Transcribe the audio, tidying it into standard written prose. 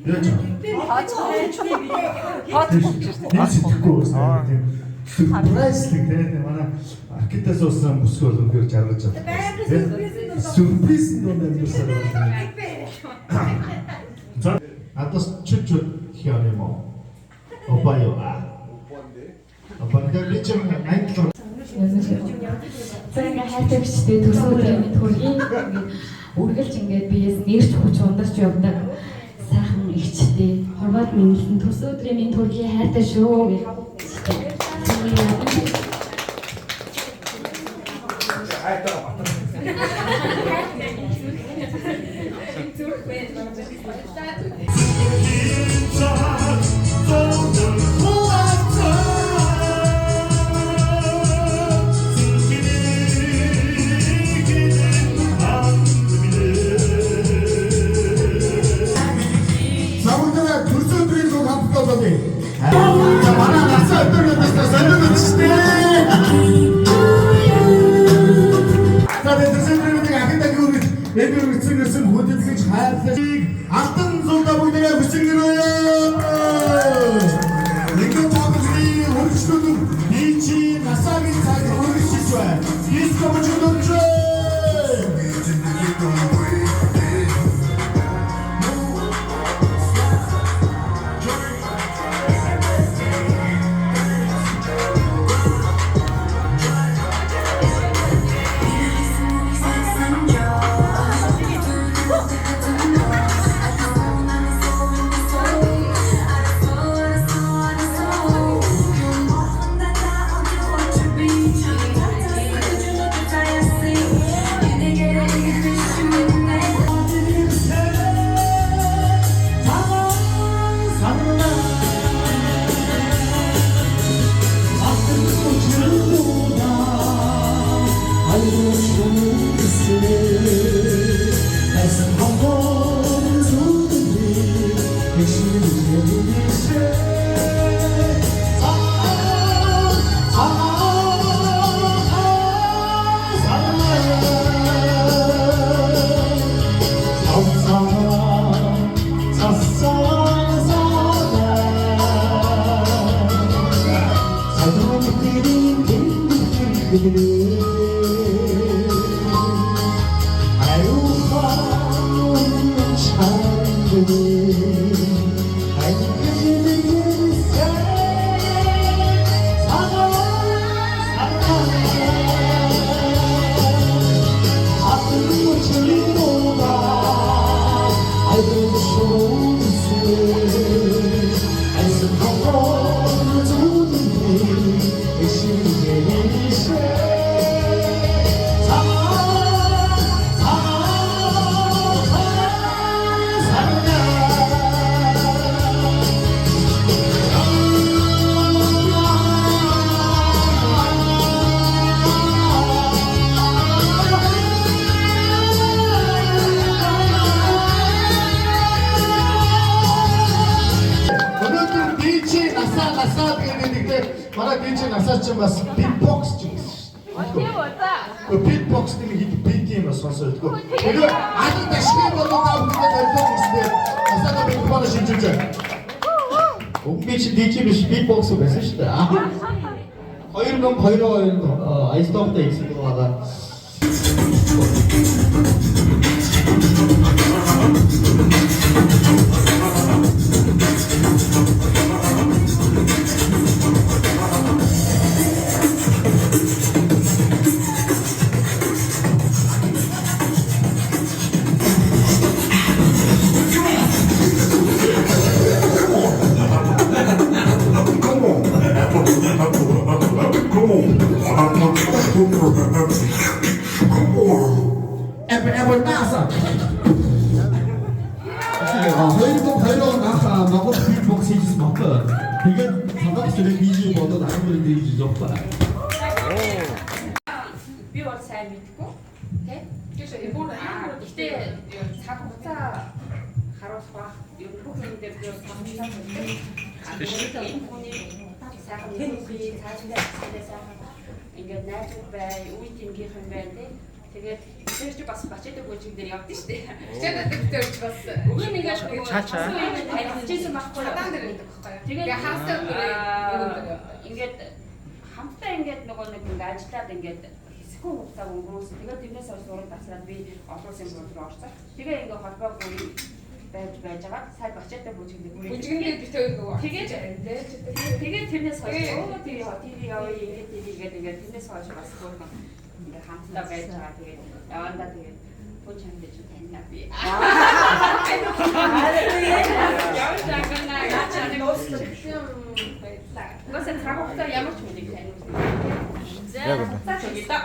Яаж аа? Тэр сэтгэхгүй байсан. Тийм сюрпрайзлэг тийм манай аркитектаас уусан бүсгүй бол үнээр жаргаж авсан. Сюрприз нь амьдсаар байна. За надаас чүч хийх юм уу? Опаё. Опаё би ч англиар За ингээ хайртай бичтэй төсөө өдрийн мэд хүргэе. Ингээд үргэлж ингээд биес нэрч хүч ундарч явдаг сайхан ихчтэй. Хорват минэлсэн төсөө өдрийн мэд хүргэе хайртай шүү гэх. Алтан зулдаа бүгдээ хүсэнгэрээ. Нэгэн тоглолтын хөргөчлөлөд ийчи насагийн цаг хөргөжж байна. Диско мөчөлж. Манай DJ насаач юм бас beatbox ч гэсэн шүү дээ. Тийм үү та. Beatbox нэг бит юм сонсоод гоо. Тэгээ аль ташгүй болоо тавтай тавтай гэсээр насаа beatbox шинжилж байгаа. Угмич DJ биш beatbox байсан шүү дээ. 2022 айстомтой ихсэн байгаа. хоёроо нахаа Монгол beatbox хийж магадгүй. Тэгээд санаачрыг бие бодоод амар хийж явах. Би бол сайн мэдгүй. Тэ? Гэхдээ гэхдээ цаг хугацаа харуулах ба ер нь бүх юм дээр би санагдсан байдаг. Энэ хүний сайхан мэдээ цаашдаа сайхан ингээд найз бай, үе тэмгийнхэн байна тэ. Тэгээд тэрч бас бачаатай бүжиг дээр явдсан шүү дээ. Чанад дэрч бас. Өгөн нэгээс нөгөө Цаачаа. танилцсан байхгүй юу? Хадан дээр байдаг байхгүй юу? Тэгээд хасаа ингээд хамтдаа ингээд нөгөө нэг ингээд ажиллаад ингээд хэсэггүй хугацааг өнгөрүүлсэн. Тэгээд тэрнээс хойш зураг тасраад би олон улсын бүр руу орсон. Тэгээ ингээд холбоо бүрий байж байгаа. Сайн бачаатай бүжиглээ бүрий. Бүжигнээ бит өөр нөгөө. Тэгээд тэрнээс хойш өө тэр явъя ингээд тэрнээс хойш бас бүрэн ингээд хамтдаа байж байгаа. Тэгээд явандаа тэгээд бүж хамтдаа ч таньна би. Яа загнаа яачаа нөөсөн. Госээ цаг хугацаа ямар ч мэдээ таниулсан. Яг үнэ. За.